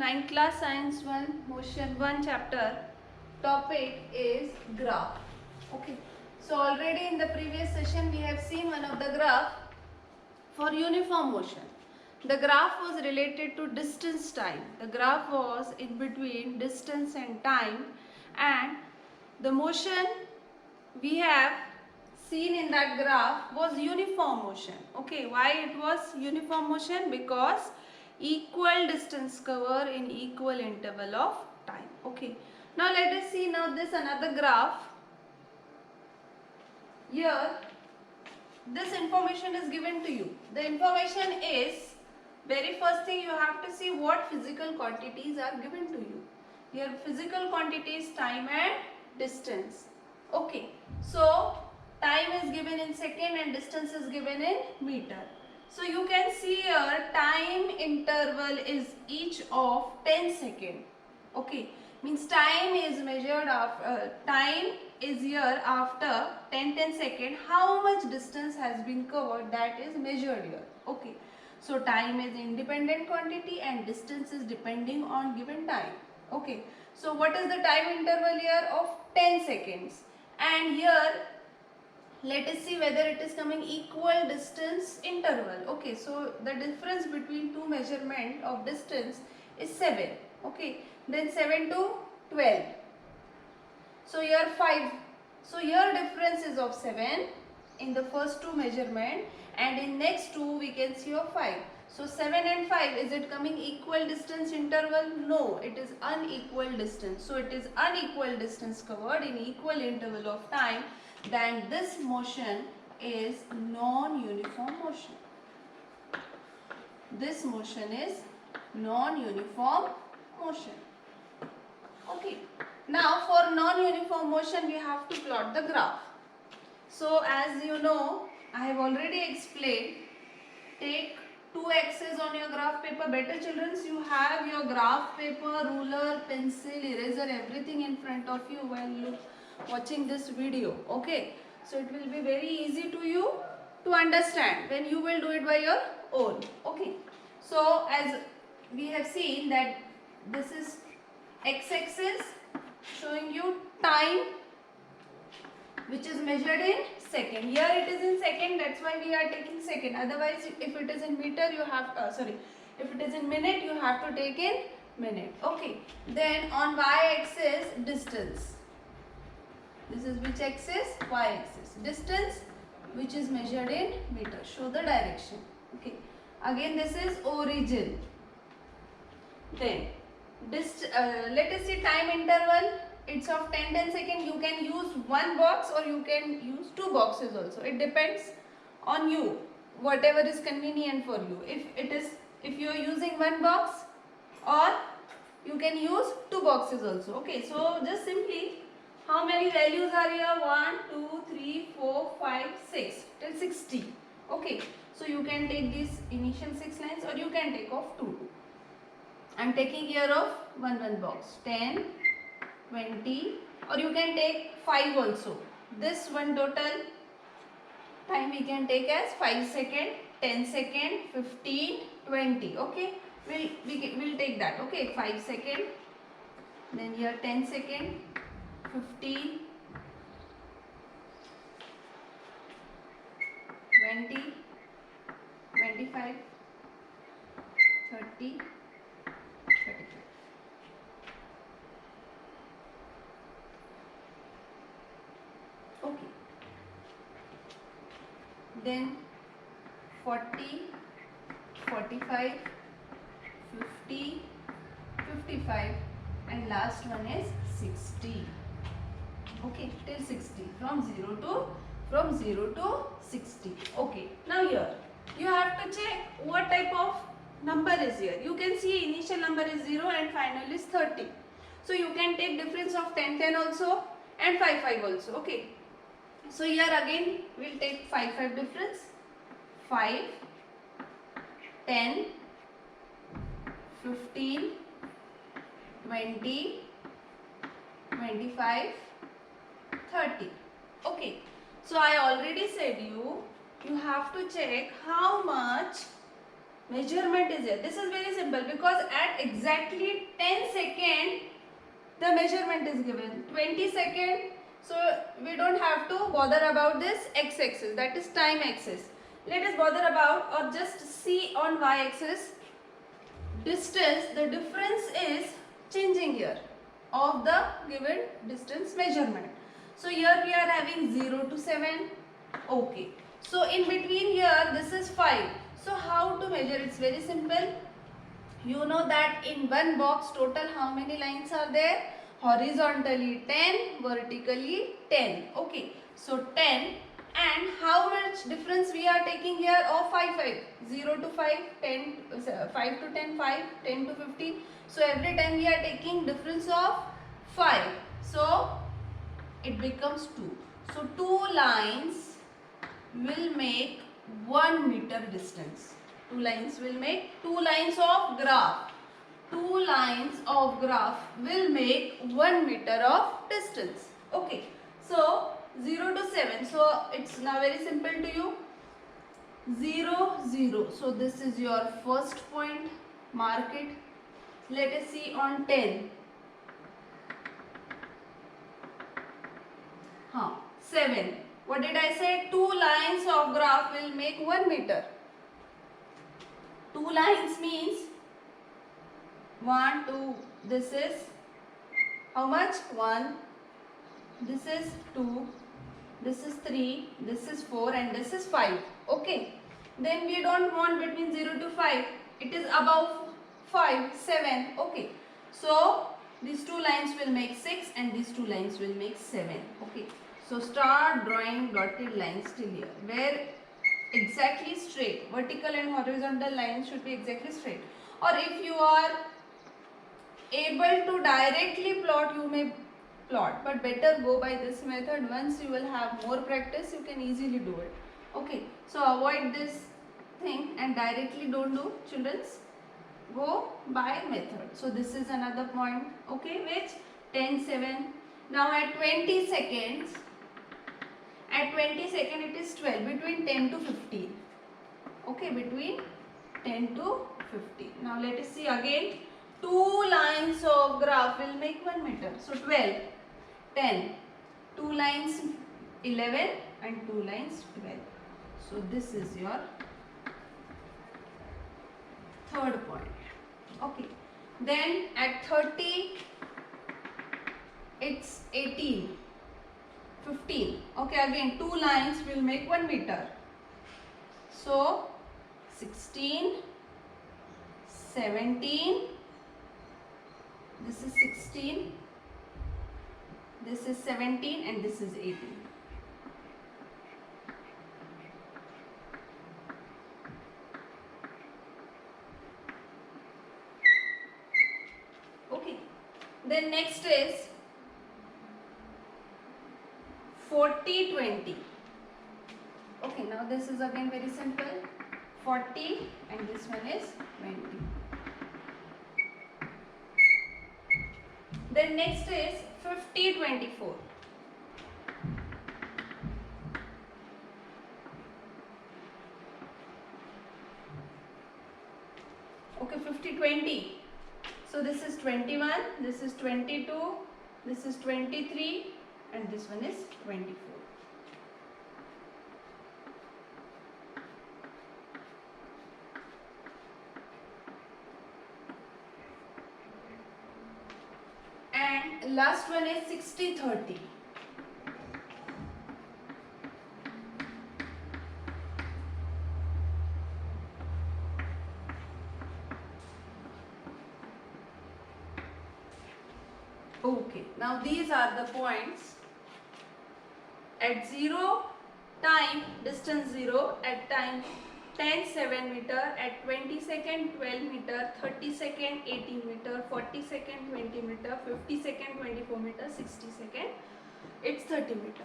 9th class science 1 motion 1 chapter. Topic is graph. Okay, so already in the previous session we have seen one of the graph for uniform motion. The graph was related to distance time. The graph was in between distance and time, and the motion we have seen in that graph was uniform motion. Okay, why it was uniform motion? Because equal distance cover in equal interval of time. Okay, now let us see now this another graph. Here this information is given to you. The information is, very first thing you have to see what physical quantities are given to you. Here physical quantities, time and distance. Okay, so time is given in second and distance is given in meter. So you can see here time interval is each of 10 seconds. Okay, means time is measured after time is here after 10 second. How much distance has been covered, that is measured here. Okay, so time is independent quantity and distance is depending on given time. Okay, so what is the time interval here of 10 seconds, and here let us see whether it is coming equal distance interval. Okay, so the difference between two measurement of distance is 7. Okay, then 7 to 12. So here 5. So here difference is of 7 in the first two measurement, and in next two we can see of 5. So 7 and 5, is it coming equal distance interval? No, it is unequal distance. So it is unequal distance covered in equal interval of time. Then this motion is non-uniform motion. This motion is non-uniform motion. Okay. Now for non-uniform motion we have to plot the graph. So as you know, I have already explained, take two axes on your graph paper. Better children, you have your graph paper, ruler, pencil, eraser, everything in front of you while watching this video. Okay, so it will be very easy to you to understand when you will do it by your own. Okay, so as we have seen that this is x-axis showing you time, which is measured in second. Here it is in second, that's why we are taking second. Otherwise, if it is in meter, you have if it is in minute, you have to take in minute. Okay. Then on y-axis, distance. This is which axis? Y-axis. Distance, which is measured in meter. Show the direction. Okay. Again, this is origin. Then let us see time interval. It's of 10 seconds. You can use one box or you can use two boxes also. It depends on you, whatever is convenient for you. If you are using one box, or you can use two boxes also. Okay, so just simply, how many values are here? 1, 2, 3, 4, 5, 6 till 60. Okay, so you can take these initial 6 lines or you can take off 2. I am taking here of one box, 10, 20, or you can take 5 also. This one total time we can take as 5 second, 10 second, 15, 20. Okay, we'll take that. Okay, 5 second, then here 10 second, 15, 20, 25, 30, 35. Okay. Then 40, 45, 50, 55, and last one is 60. Okay, till 60. From 0 to 60. Okay. Now here you have to check what type of number is here. You can see initial number is 0 and final is 30. So you can take difference of 10 also and 5 also. Okay. So here again we'll take 5 difference. 5, 10, 15, 20, 25, 30. Okay. So I already said you have to check how much measurement is here. This is very simple because at exactly 10 second the measurement is given. 20 second, so we don't have to bother about this x-axis, that is time axis. Let us bother about or just see on y-axis distance. The difference is changing here of the given distance measurement. So here we are having 0 to 7. Okay. So in between here this is 5. So how to measure? It's very simple. You know that in one box total how many lines are there? Horizontally 10, vertically 10. Okay. So 10. And how much difference we are taking here of 5, 5? 0 to 5, 10, 5 to 10, 5, 10 to 50. So every time we are taking difference of 5. So it becomes 2. So 2 lines will make 1 meter distance. 2 lines will make 2 lines of graph. 2 lines of graph will make 1 meter of distance. Okay. So 0 to 7. So it's now very simple to you. 0, 0. So this is your first point. Mark it. Let us see on 10. 7. What did I say? 2 lines of graph will make 1 meter. 2 lines means 1, 2. This is how much? 1. This is 2. This is 3. This is 4 and this is 5. Okay. Then we don't want between 0 to 5. It is above 5, 7. Okay. So these 2 lines will make 6 and these 2 lines will make 7. Okay. So start drawing dotted lines till here. Where exactly straight. Vertical and horizontal lines should be exactly straight. Or if you are able to directly plot, you may plot. But better go by this method. Once you will have more practice, you can easily do it. Okay. So avoid this thing and directly don't do, children's. Go by method. So this is another point. Okay. Which? 10, 7. Now at 20 seconds. At 20 seconds it is 12. Between 10 to 15. Okay. Between 10 to 15. Now let us see again. 2 lines of graph will make 1 meter. So 12, 10, 2 lines 11 and 2 lines 12. So this is your third point. Okay. Then at 30 it's 18, 15. Okay, again 2 lines will make 1 meter. So 16, 17, this is 16, this is 17 and this is 18. Okay. Then next is 40, 20. Okay, now this is again very simple. 40 and this one is 20. Then next is 50, 24. Okay, 50, 20. So this is 21, this is 22, this is 23 and this one is 24. And last one is 60, 30. Okay, now these are the points. At 0 time, distance 0, at time 10, 7 meter, at 20 second, 12 meter, 30 second, 18 meter, 40 second, 20 meter, 50 second, 24 meter, 60 second, it's 30 meter.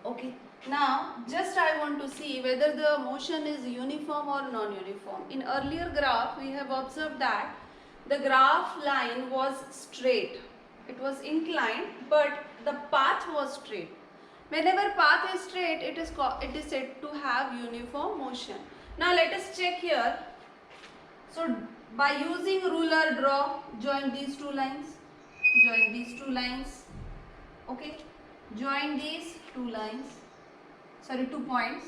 Okay, now just I want to see whether the motion is uniform or non-uniform. In earlier graph, we have observed that the graph line was straight. It was inclined, but the path was straight. Whenever path is straight, it is said to have uniform motion. Now let us check here. So by using ruler, draw, join these two lines, join these two lines, okay, join these two lines, sorry, 2 points,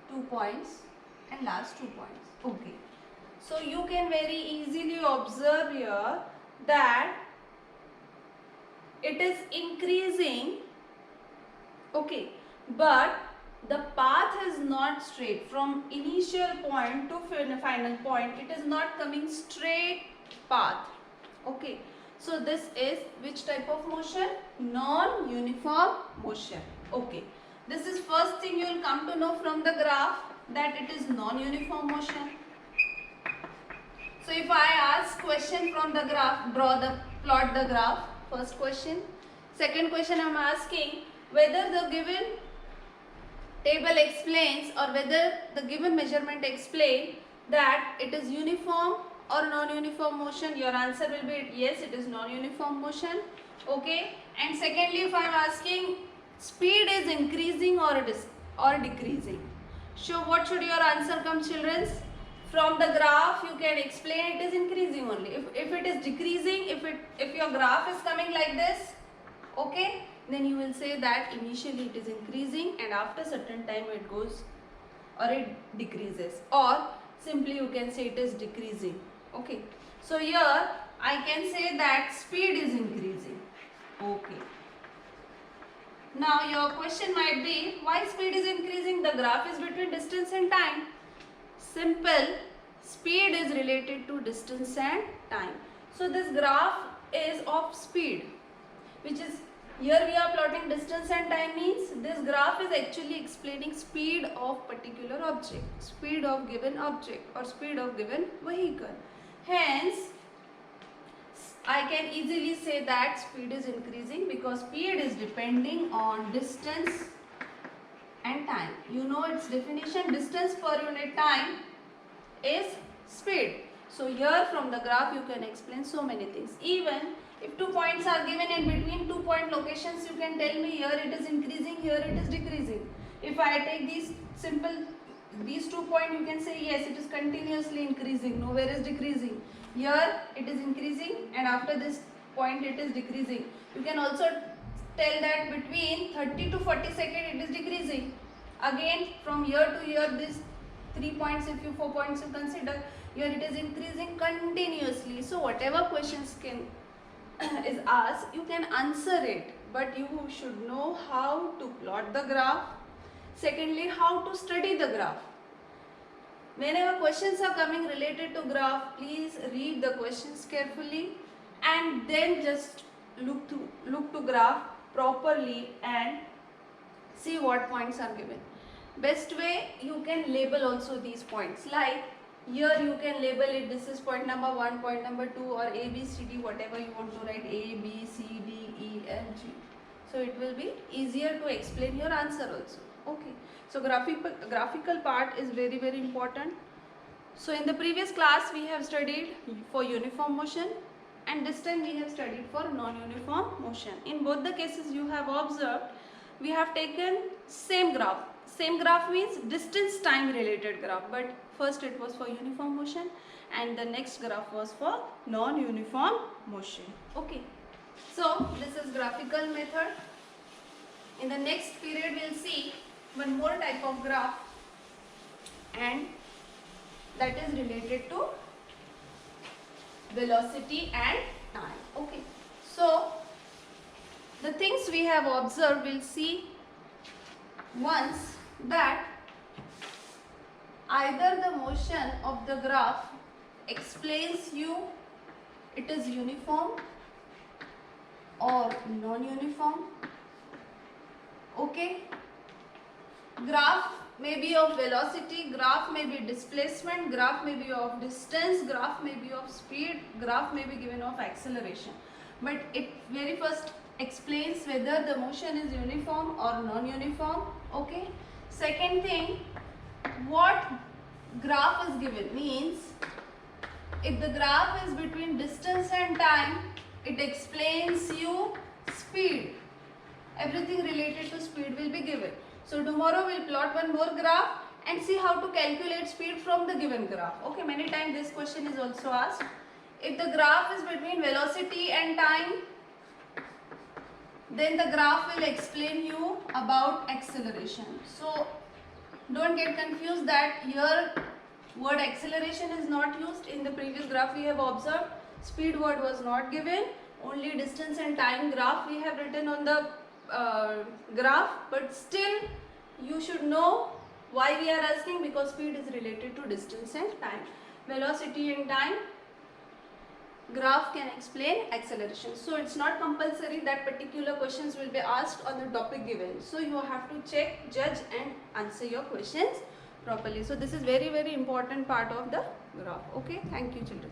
2 points and last 2 points, okay. So you can very easily observe here that it is increasing, okay, but the path is not straight from initial point to final point. It is not coming straight path, okay. So this is which type of motion? Non-uniform motion, okay. This is first thing you will come to know from the graph, that it is non-uniform motion. So if I ask question from the graph, plot the graph, first question. Second question I am asking whether the given table explains or whether the given measurement explain that it is uniform or non-uniform motion. Your answer will be yes, it is non-uniform motion, okay. And secondly, if I am asking speed is increasing or decreasing, so what should your answer come, children? From the graph you can explain it is increasing only. If it is decreasing, if your graph is coming like this, okay, then you will say that initially it is increasing and after certain time it goes or it decreases, or simply you can say it is decreasing, okay. So here I can say that speed is increasing, okay. Now your question might be, why speed is increasing? The graph is between distance and time. Simple, speed is related to distance and time. So this graph is of speed, which is, here we are plotting distance and time, means this graph is actually explaining speed of particular object, speed of given object or speed of given vehicle. Hence, I can easily say that speed is increasing because speed is depending on distance and time. You know its definition, distance per unit time is speed. So here from the graph you can explain so many things. Even if 2 points are given in between 2 point locations, you can tell me here it is increasing, here it is decreasing. If I take these 2 points, you can say yes, it is continuously increasing, nowhere is decreasing. Here it is increasing and after this point it is decreasing. You can also tell that between 30 to 40 seconds it is decreasing. Again from here to here, these 3 points, if you 4 points you consider, here it is increasing continuously. So whatever questions is asked, you can answer it, but you should know how to plot the graph. Secondly, how to study the graph. Whenever questions are coming related to graph, please read the questions carefully and then just look to graph properly and see what points are given. Best way, you can label also these points, like here you can label it, this is point number 1, point number 2, or A, B, C, D, whatever you want to write, A, B, C, D, E, F, G. So it will be easier to explain your answer also. Okay, so graphical part is very, very important. So in the previous class we have studied for uniform motion and this time we have studied for non-uniform motion. In both the cases you have observed, we have taken same graph. Same graph means distance time related graph, but first it was for uniform motion and the next graph was for non-uniform motion. Okay, so this is graphical method. In the next period we will see one more type of graph and that is related to velocity and time. Okay, so the things we have observed, we'll see once that either the motion of the graph explains you it is uniform or non-uniform. Okay, graph may be of velocity, graph may be displacement, graph may be of distance, graph may be of speed, graph may be given of acceleration, but it very first explains whether the motion is uniform or non-uniform. Okay, second thing, what graph is given means if the graph is between distance and time, it explains you speed. Everything related to speed will be given. So tomorrow we'll plot one more graph and see how to calculate speed from the given graph. Okay, many times this question is also asked. If the graph is between velocity and time, then the graph will explain you about acceleration. So don't get confused that here word acceleration is not used. In the previous graph we have observed speed word was not given, only distance and time graph we have written on the graph, but still you should know why we are asking, because speed is related to distance and time. Velocity and time graph can explain acceleration. So it's not compulsory that particular questions will be asked on the topic given. So you have to check, judge and answer your questions properly. So this is very important part of the graph. Okay, thank you children.